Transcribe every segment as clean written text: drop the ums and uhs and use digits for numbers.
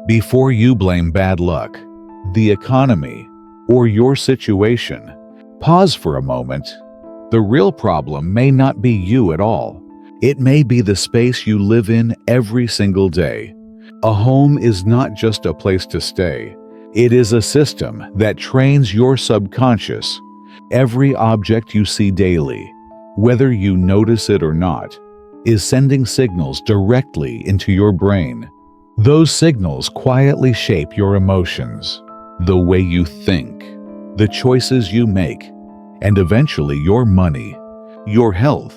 Before you blame bad luck, the economy, or your situation, pause for a moment. The real problem may not be you at all. It may be the space you live in every single day. A home is not just a place to stay. It is a system that trains your subconscious. Every object you see daily, whether you notice it or not, is sending signals directly into your brain. Those signals quietly shape your emotions, the way you think, the choices you make, and eventually your money, your health,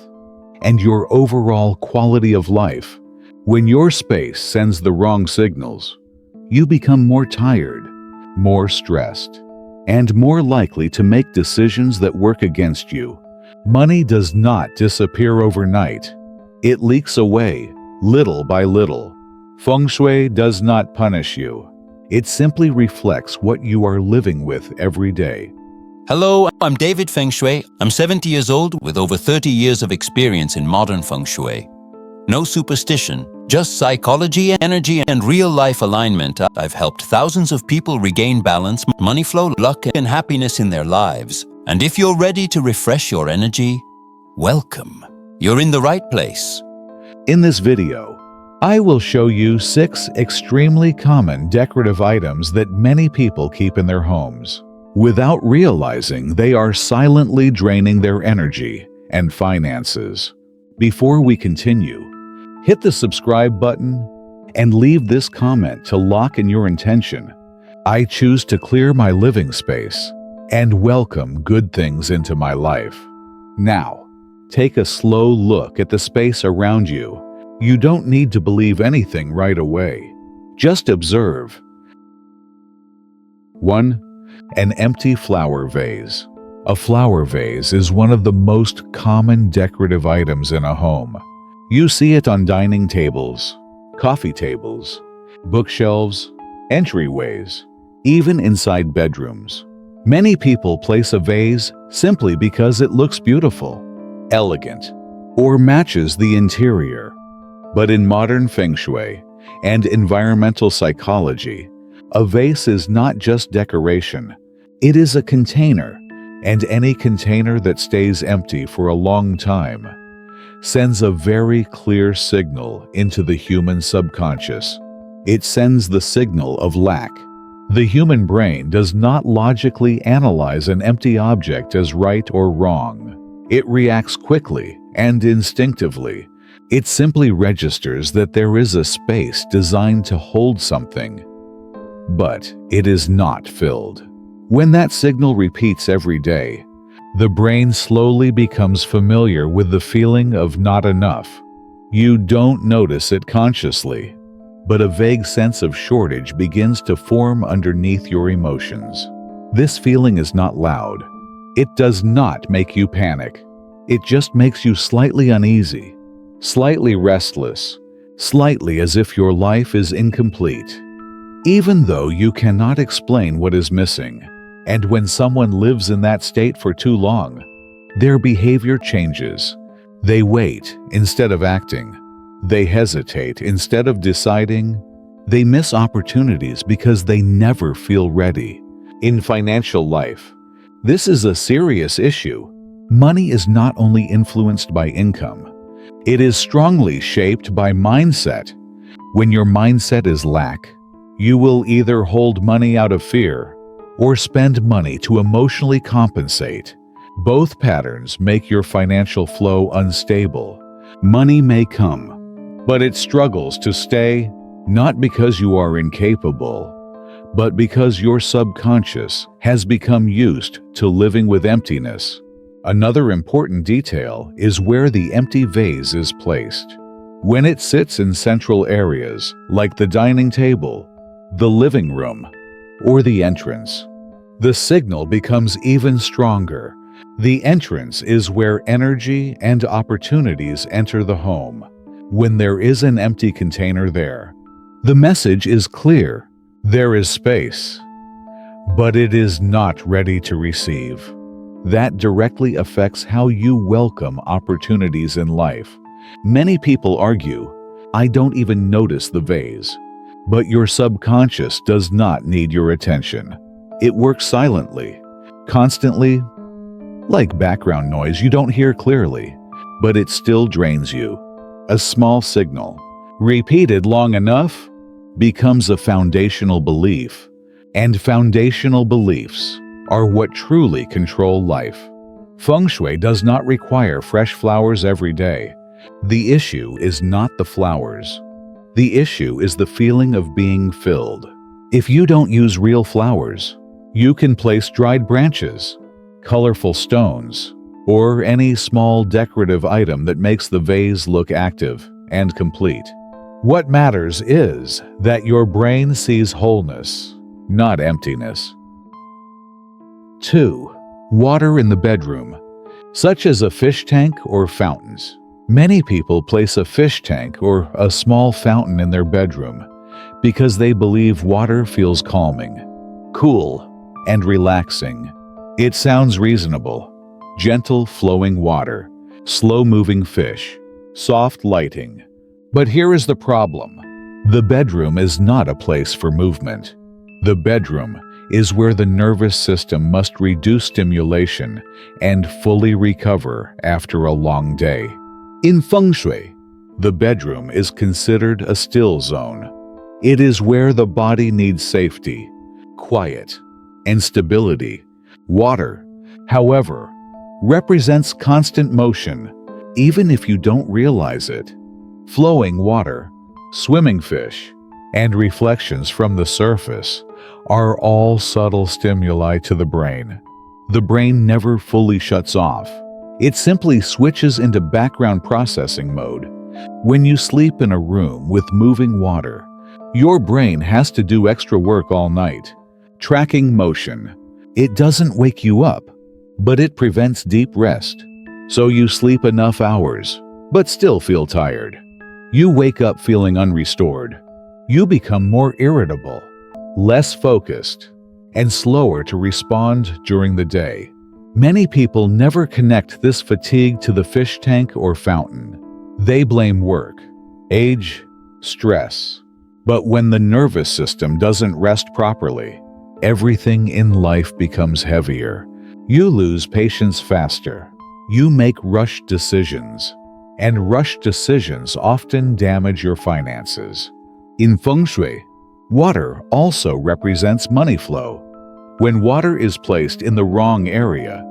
and your overall quality of life. When your space sends the wrong signals, you become more tired, more stressed, and more likely to make decisions that work against you. Money does not disappear overnight. It leaks away, little by little. Feng Shui does not punish you. It simply reflects what you are living with every day. Hello, I'm David Feng Shui. I'm 70 years old with over 30 years of experience in modern Feng Shui. No superstition, just psychology, energy, and real-life alignment. I've helped thousands of people regain balance, money flow, luck, and happiness in their lives. And if you're ready to refresh your energy, welcome. You're in the right place. In this video, I will show you 6 extremely common decorative items that many people keep in their homes. Without realizing, they are silently draining their energy and finances. Before we continue, hit the subscribe button and leave this comment to lock in your intention. I choose to clear my living space and welcome good things into my life. Now, take a slow look at the space around you. You don't need to believe anything right away. Just observe. 1. An empty flower vase. A flower vase is one of the most common decorative items in a home. You see it on dining tables, coffee tables, bookshelves, entryways, even inside bedrooms. Many people place a vase simply because it looks beautiful, elegant, or matches the interior. But in modern Feng Shui and environmental psychology, a vase is not just decoration. It is a container, and any container that stays empty for a long time sends a very clear signal into the human subconscious. It sends the signal of lack. The human brain does not logically analyze an empty object as right or wrong. It reacts quickly and instinctively. It simply registers that there is a space designed to hold something, but it is not filled. When that signal repeats every day, the brain slowly becomes familiar with the feeling of not enough. You don't notice it consciously, but a vague sense of shortage begins to form underneath your emotions. This feeling is not loud. It does not make you panic. It just makes you slightly uneasy, slightly restless, slightly as if your life is incomplete, even though you cannot explain what is missing. And when someone lives in that state for too long, their behavior changes. They wait instead of acting. They hesitate instead of deciding. They miss opportunities because they never feel ready. In financial life, this is a serious issue. Money is not only influenced by income, it is strongly shaped by mindset. When your mindset is lack, you will either hold money out of fear or spend money to emotionally compensate. Both patterns make your financial flow unstable. Money may come, but it struggles to stay, not because you are incapable, but because your subconscious has become used to living with emptiness. Another important detail is where the empty vase is placed. When it sits in central areas like the dining table, the living room, or the entrance, the signal becomes even stronger. The entrance is where energy and opportunities enter the home. When there is an empty container there, the message is clear. There is space, but it is not ready to receive. That directly affects how you welcome opportunities in life. Many people argue, I don't even notice the vase. But your subconscious does not need your attention. It works silently, constantly, like background noise you don't hear clearly, but it still drains you. A small signal, repeated long enough, becomes a foundational belief, and foundational beliefs are what truly control life. Feng Shui does not require fresh flowers every day. The issue is not the flowers. The issue is the feeling of being filled. If you don't use real flowers, you can place dried branches, colorful stones, or any small decorative item that makes the vase look active and complete. What matters is that your brain sees wholeness, not emptiness. 2. Water in the bedroom, such as a fish tank or fountains. Many people place a fish tank or a small fountain in their bedroom because they believe water feels calming, cool, and relaxing. It sounds reasonable. Gentle flowing water, slow-moving fish, soft lighting. But here is the problem. The bedroom is not a place for movement. The bedroom is where the nervous system must reduce stimulation and fully recover after a long day. In Feng Shui, the bedroom is considered a still zone. It is where the body needs safety, quiet, and stability. Water, however, represents constant motion, even if you don't realize it. Flowing water, swimming fish, and reflections from the surface are all subtle stimuli to the brain. The brain never fully shuts off. It simply switches into background processing mode. When you sleep in a room with moving water, your brain has to do extra work all night, tracking motion. It doesn't wake you up, but it prevents deep rest. So you sleep enough hours, but still feel tired. You wake up feeling unrestored. You become more irritable, less focused, and slower to respond during the day. Many people never connect this fatigue to the fish tank or fountain. They blame work, age, stress. But when the nervous system doesn't rest properly, everything in life becomes heavier. You lose patience faster. You make rushed decisions. And rushed decisions often damage your finances. In Feng Shui, water also represents money flow. When water is placed in the wrong area,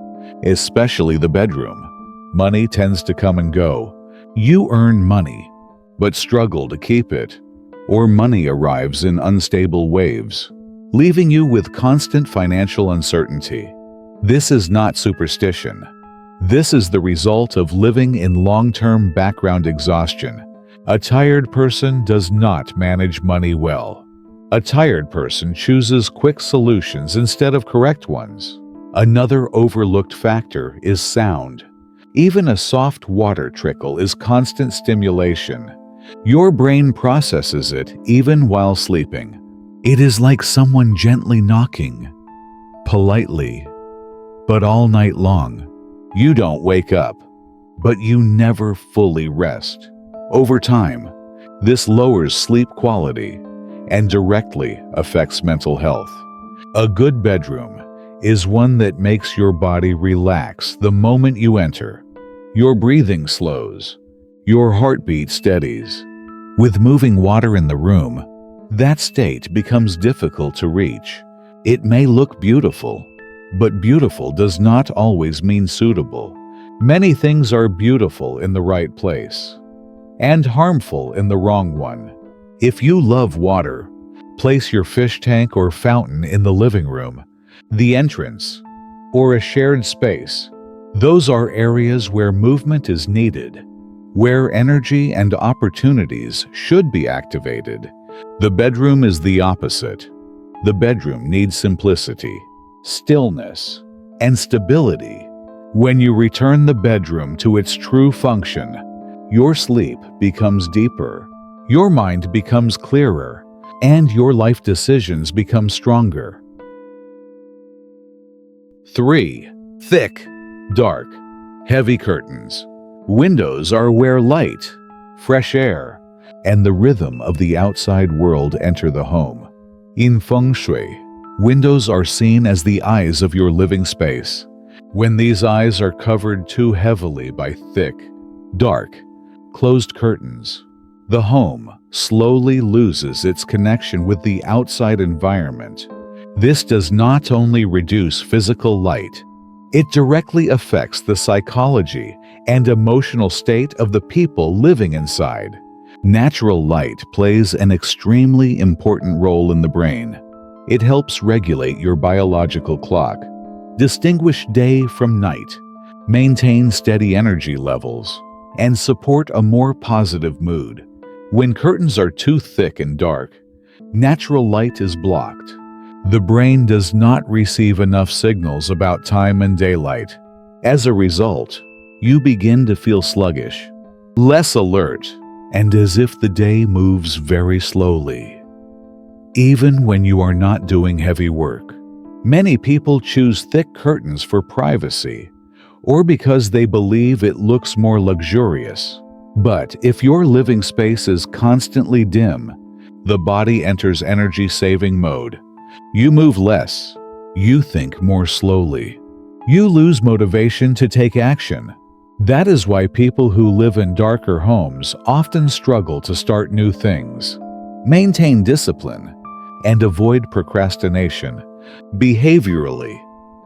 especially the bedroom, money tends to come and go. You earn money, but struggle to keep it, or money arrives in unstable waves, leaving you with constant financial uncertainty. This is not superstition. This is the result of living in long-term background exhaustion. A tired person does not manage money well. A tired person chooses quick solutions instead of correct ones. Another overlooked factor is sound. Even a soft water trickle is constant stimulation. Your brain processes it even while sleeping. It is like someone gently knocking, politely, but all night long. You don't wake up, but you never fully rest. Over time, this lowers sleep quality and directly affects mental health. A good bedroom is one that makes your body relax the moment you enter. Your breathing slows. Your heartbeat steadies. With moving water in the room, that state becomes difficult to reach. It may look beautiful, but beautiful does not always mean suitable. Many things are beautiful in the right place and harmful in the wrong one. If you love water, place your fish tank or fountain in the living room, the entrance, or a shared space. Those are areas where movement is needed, where energy and opportunities should be activated. The bedroom is the opposite. The bedroom needs simplicity, stillness, and stability. When you return the bedroom to its true function, your sleep becomes deeper, your mind becomes clearer, and your life decisions become stronger. 3. Thick, dark, heavy curtains. Windows are where light, fresh air, and the rhythm of the outside world enter the home. In Feng Shui, windows are seen as the eyes of your living space. When these eyes are covered too heavily by thick, dark, closed curtains, the home slowly loses its connection with the outside environment. This does not only reduce physical light, it directly affects the psychology and emotional state of the people living inside. Natural light plays an extremely important role in the brain. It helps regulate your biological clock, distinguish day from night, maintain steady energy levels, and support a more positive mood. When curtains are too thick and dark, natural light is blocked. The brain does not receive enough signals about time and daylight. As a result, you begin to feel sluggish, less alert, and as if the day moves very slowly. Even when you are not doing heavy work, many people choose thick curtains for privacy or because they believe it looks more luxurious. But if your living space is constantly dim, the body enters energy-saving mode. You move less. You think more slowly. You lose motivation to take action. That is why people who live in darker homes often struggle to start new things, maintain discipline, and avoid procrastination. Behaviorally,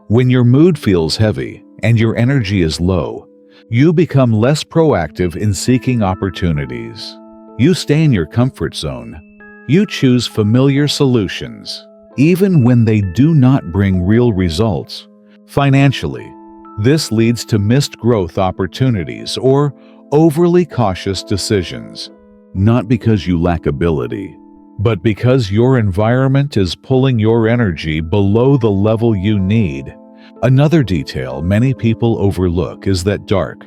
when your mood feels heavy and your energy is low, you become less proactive in seeking opportunities. You stay in your comfort zone. You choose familiar solutions, even when they do not bring real results. Financially, this leads to missed growth opportunities or overly cautious decisions, not because you lack ability, but because your environment is pulling your energy below the level you need. Another detail many people overlook is that dark,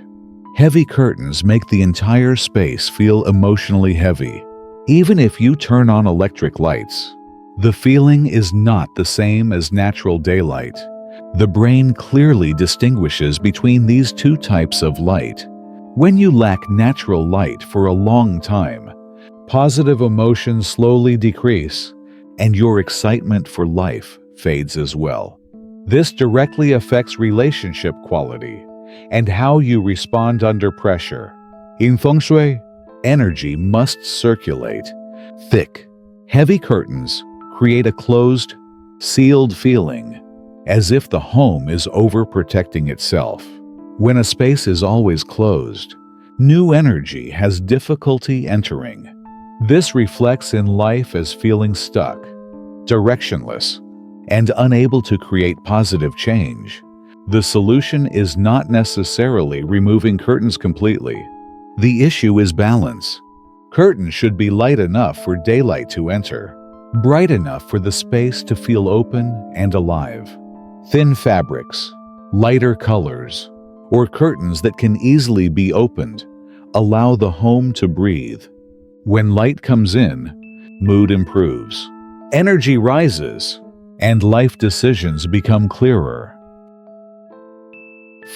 heavy curtains make the entire space feel emotionally heavy. Even if you turn on electric lights, the feeling is not the same as natural daylight. The brain clearly distinguishes between these two types of light. When you lack natural light for a long time, positive emotions slowly decrease, and your excitement for life fades as well. This directly affects relationship quality and how you respond under pressure. In Feng Shui, energy must circulate. Thick, heavy curtains create a closed, sealed feeling, as if the home is overprotecting itself. When a space is always closed, new energy has difficulty entering. This reflects in life as feeling stuck, directionless, and unable to create positive change. The solution is not necessarily removing curtains completely. The issue is balance. Curtains should be light enough for daylight to enter, bright enough for the space to feel open and alive. Thin fabrics, lighter colors, or curtains that can easily be opened allow the home to breathe. When light comes in, mood improves, energy rises, and life decisions become clearer.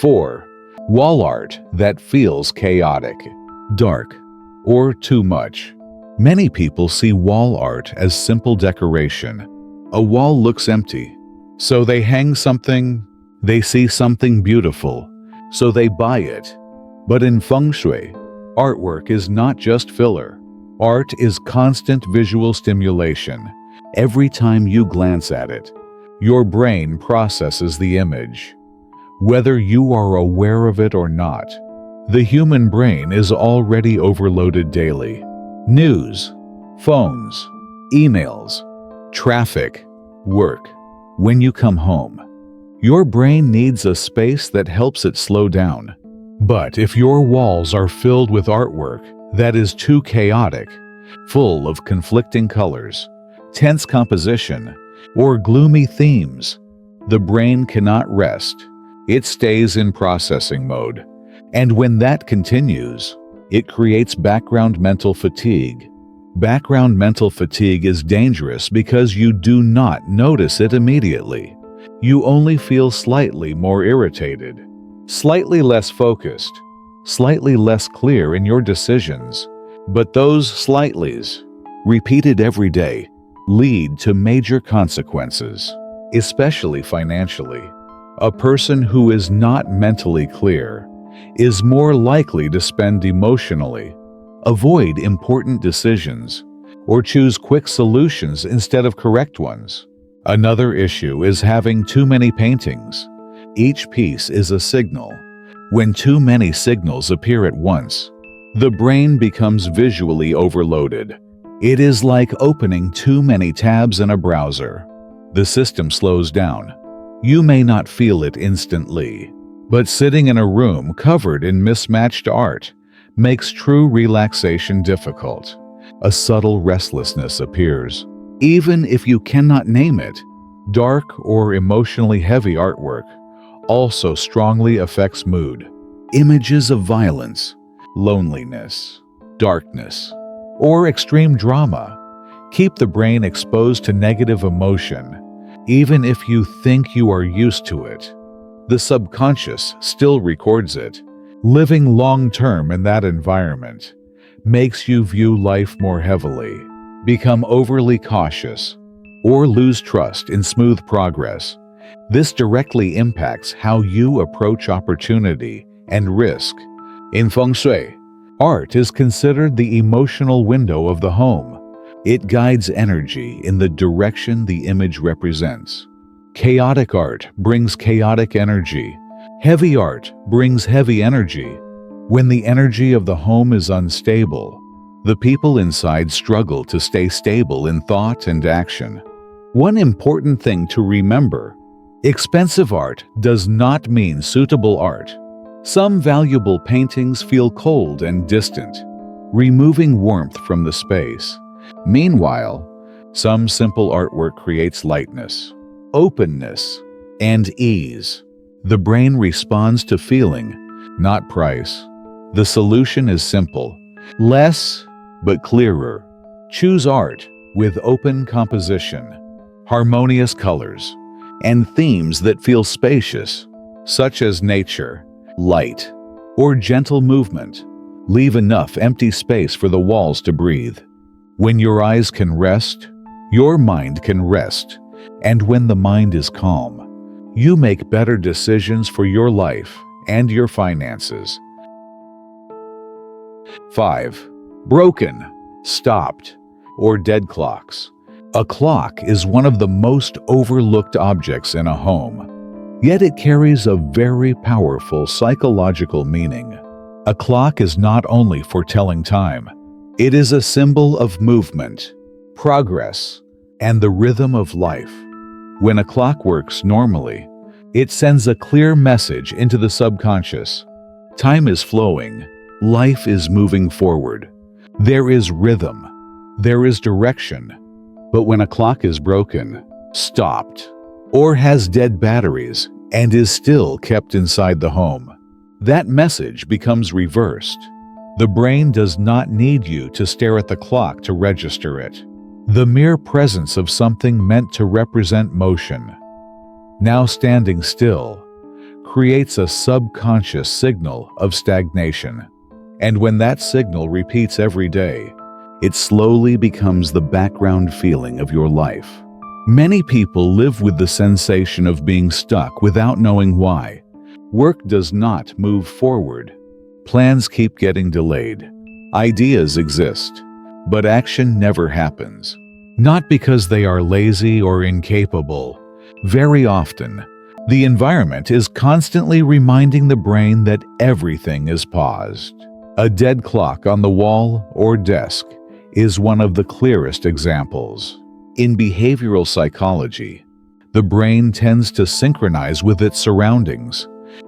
4. Wall art that feels chaotic, dark, or too much. Many people see wall art as simple decoration. A wall looks empty, so they hang something. They see something beautiful, so they buy it. But in Feng Shui, artwork is not just filler. Art is constant visual stimulation. Every time you glance at it, your brain processes the image. Whether you are aware of it or not, the human brain is already overloaded daily. News, phones, emails, traffic, work. When you come home, your brain needs a space that helps it slow down. But if your walls are filled with artwork that is too chaotic, full of conflicting colors, tense composition, or gloomy themes, the brain cannot rest. It stays in processing mode. And when that continues, it creates background mental fatigue. Background mental fatigue is dangerous because you do not notice it immediately. You only feel slightly more irritated, slightly less focused, slightly less clear in your decisions, But those slightlies, repeated every day, lead to major consequences, especially financially. A person who is not mentally clear is more likely to spend emotionally, avoid important decisions, or choose quick solutions instead of correct ones. Another issue is having too many paintings. Each piece is a signal. When too many signals appear at once, the brain becomes visually overloaded. It is like opening too many tabs in a browser. The system slows down. You may not feel it instantly, but sitting in a room covered in mismatched art makes true relaxation difficult. A subtle restlessness appears. Even if you cannot name it, dark or emotionally heavy artwork also strongly affects mood. Images of violence, loneliness, darkness, or extreme drama keep the brain exposed to negative emotion. Even if you think you are used to it, the subconscious still records it. Living long-term in that environment makes you view life more heavily, become overly cautious, or lose trust in smooth progress. This directly impacts how you approach opportunity and risk. In Feng Shui, art is considered the emotional window of the home. It guides energy in the direction the image represents. Chaotic art brings chaotic energy. Heavy art brings heavy energy. When the energy of the home is unstable, the people inside struggle to stay stable in thought and action. One important thing to remember: expensive art does not mean suitable art. Some valuable paintings feel cold and distant, removing warmth from the space. Meanwhile, some simple artwork creates lightness, openness, and ease. The brain responds to feeling, not price. The solution is simple: less but clearer. Choose art with open composition, harmonious colors, and themes that feel spacious, such as nature, light, or gentle movement. Leave enough empty space for the walls to breathe. When your eyes can rest, your mind can rest. And when the mind is calm, you make better decisions for your life and your finances. 5. Broken, stopped, or dead clocks. A clock is one of the most overlooked objects in a home, yet it carries a very powerful psychological meaning. A clock is not only for telling time, it is a symbol of movement, progress, and the rhythm of life. When a clock works normally, it sends a clear message into the subconscious. Time is flowing, life is moving forward. There is rhythm, there is direction. But when a clock is broken, stopped, or has dead batteries and is still kept inside the home, that message becomes reversed. The brain does not need you to stare at the clock to register it. The mere presence of something meant to represent motion, now standing still, creates a subconscious signal of stagnation. And when that signal repeats every day, it slowly becomes the background feeling of your life. Many people live with the sensation of being stuck without knowing why. Work does not move forward. Plans keep getting delayed. Ideas exist, but action never happens. Not because they are lazy or incapable. Very often, the environment is constantly reminding the brain that everything is paused. A dead clock on the wall or desk is one of the clearest examples. In behavioral psychology, the brain tends to synchronize with its surroundings.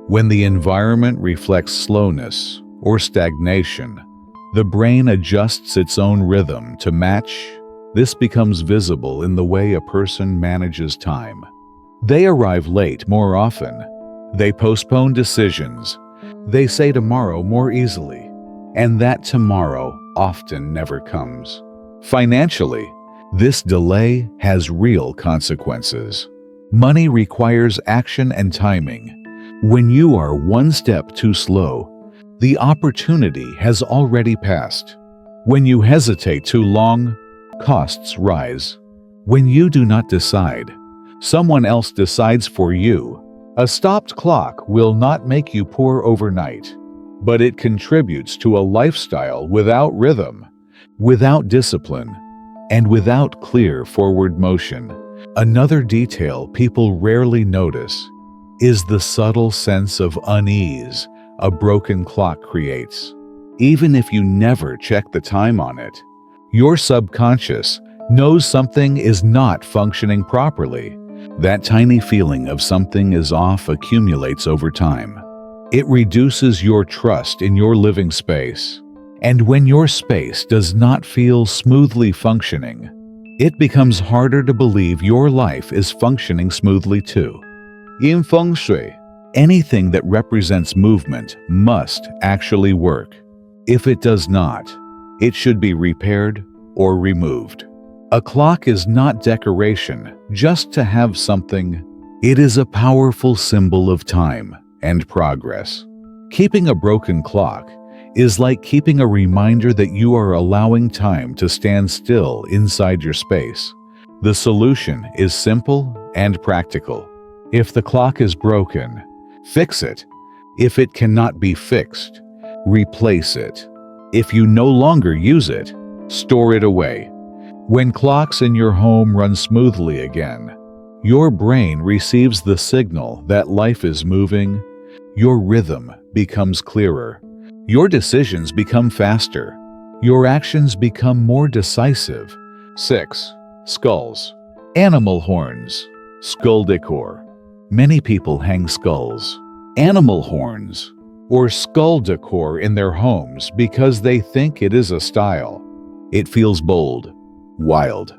When the environment reflects slowness or stagnation, the brain adjusts its own rhythm to match. This becomes visible in the way a person manages time. They arrive late more often. They postpone decisions. They say tomorrow more easily, and that tomorrow often never comes. Financially, this delay has real consequences. Money requires action and timing. When you are one step too slow, the opportunity has already passed. When you hesitate too long, costs rise. When you do not decide, someone else decides for you. A stopped clock will not make you poor overnight, but it contributes to a lifestyle without rhythm, without discipline, and without clear forward motion. Another detail people rarely notice is the subtle sense of unease a broken clock creates. Even if you never check the time on it, your subconscious knows something is not functioning properly. That tiny feeling of something is off accumulates over time. It reduces your trust in your living space. And when your space does not feel smoothly functioning, it becomes harder to believe your life is functioning smoothly too. In Feng Shui, anything that represents movement must actually work. If it does not, it should be repaired or removed. A clock is not decoration just to have something. It is a powerful symbol of time and progress. Keeping a broken clock is like keeping a reminder that you are allowing time to stand still inside your space. The solution is simple and practical. If the clock is broken, fix it. If it cannot be fixed, replace it. If you no longer use it, store it away. When clocks in your home run smoothly again, your brain receives the signal that life is moving. Your rhythm becomes clearer. Your decisions become faster. Your actions become more decisive. 6. Skulls. Animal horns. Skull decor. Many people hang skulls, animal horns, or skull decor in their homes because they think it is a style. It feels bold, wild,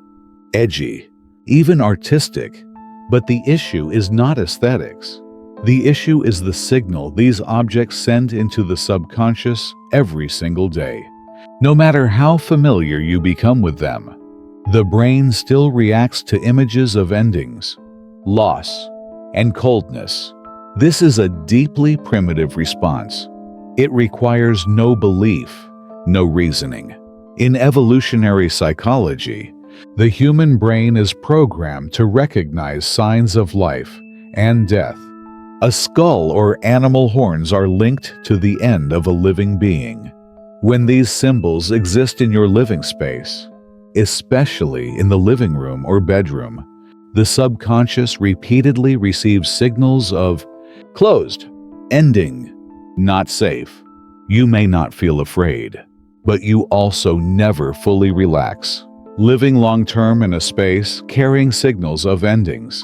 edgy, even artistic. But the issue is not aesthetics. The issue is the signal these objects send into the subconscious every single day. No matter how familiar you become with them, the brain still reacts to images of endings, loss, and coldness. This is a deeply primitive response. It requires no belief, no reasoning. In evolutionary psychology, the human brain is programmed to recognize signs of life and death. A skull or animal horns are linked to the end of a living being. When these symbols exist in your living space, especially in the living room or bedroom, the subconscious repeatedly receives signals of closed, ending, not safe. You may not feel afraid, but you also never fully relax. Living long-term in a space carrying signals of endings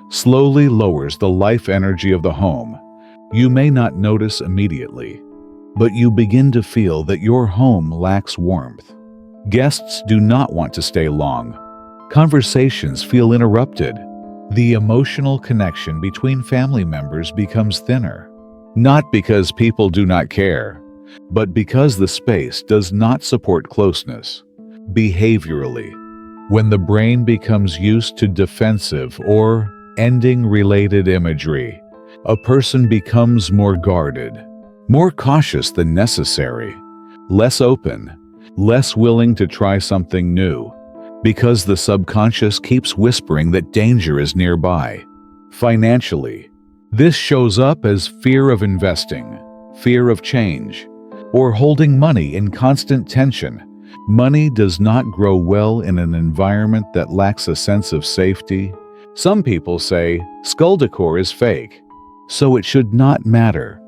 slowly lowers the life energy of the home. You may not notice immediately, but you begin to feel that your home lacks warmth. Guests do not want to stay long. Conversations feel interrupted. The emotional connection between family members becomes thinner. Not because people do not care, but because the space does not support closeness. Behaviorally, when the brain becomes used to defensive or ending-related imagery, a person becomes more guarded, more cautious than necessary, less open, less willing to try something new, because the subconscious keeps whispering that danger is nearby. Financially, this shows up as fear of investing, fear of change, or holding money in constant tension. Money does not grow well in an environment that lacks a sense of safety. Some people say skull decor is fake, so it should not matter.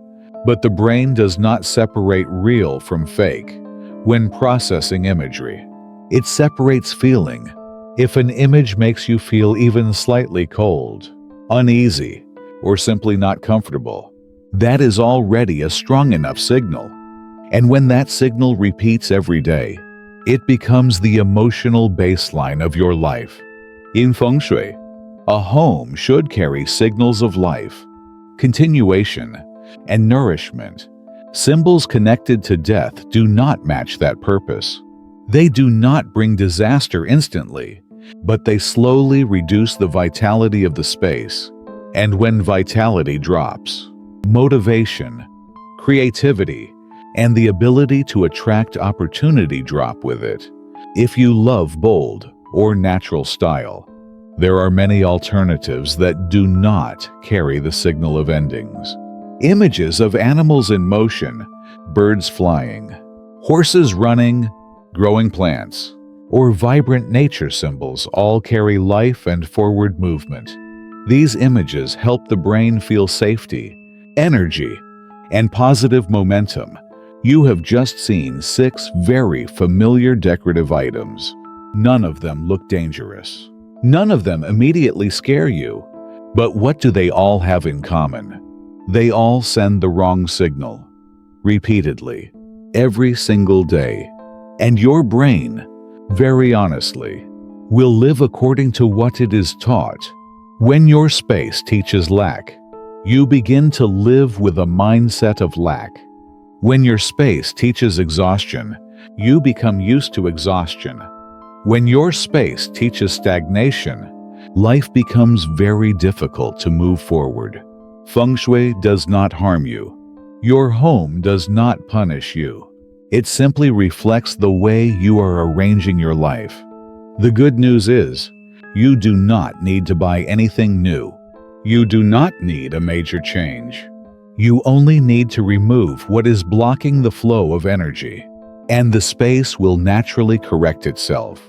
But the brain does not separate real from fake when processing imagery. It separates feeling. If an image makes you feel even slightly cold, uneasy, or simply not comfortable, that is already a strong enough signal. And when that signal repeats every day, it becomes the emotional baseline of your life. In Feng Shui, a home should carry signals of life, continuation, and nourishment. Symbols connected to death do not match that purpose. They do not bring disaster instantly, but they slowly reduce the vitality of the space. And when vitality drops, motivation, creativity, and the ability to attract opportunity drop with it. If you love bold or natural style, there are many alternatives that do not carry the signal of endings. Images of animals in motion, birds flying, horses running, growing plants, or vibrant nature symbols all carry life and forward movement. These images help the brain feel safety, energy, and positive momentum. You have just seen 6 very familiar decorative items. None of them look dangerous. None of them immediately scare you. But what do they all have in common? They all send the wrong signal, repeatedly, every single day. And your brain, very honestly, will live according to what it is taught. When your space teaches lack, you begin to live with a mindset of lack. When your space teaches exhaustion, you become used to exhaustion. When your space teaches stagnation, life becomes very difficult to move forward. Feng Shui does not harm you. Your home does not punish you. It simply reflects the way you are arranging your life. The good news is, you do not need to buy anything new. You do not need a major change. You only need to remove what is blocking the flow of energy, and the space will naturally correct itself.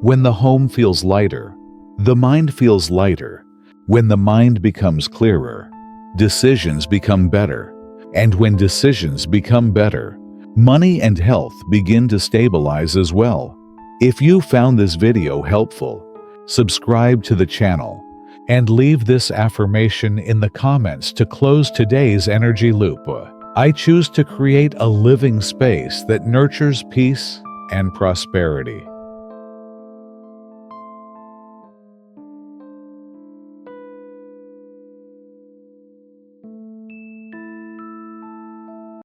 When the home feels lighter, the mind feels lighter. When the mind becomes clearer, decisions become better. And when decisions become better, money and health begin to stabilize as well. If you found this video helpful, subscribe to the channel and leave this affirmation in the comments to close today's energy loop. I choose to create a living space that nurtures peace and prosperity.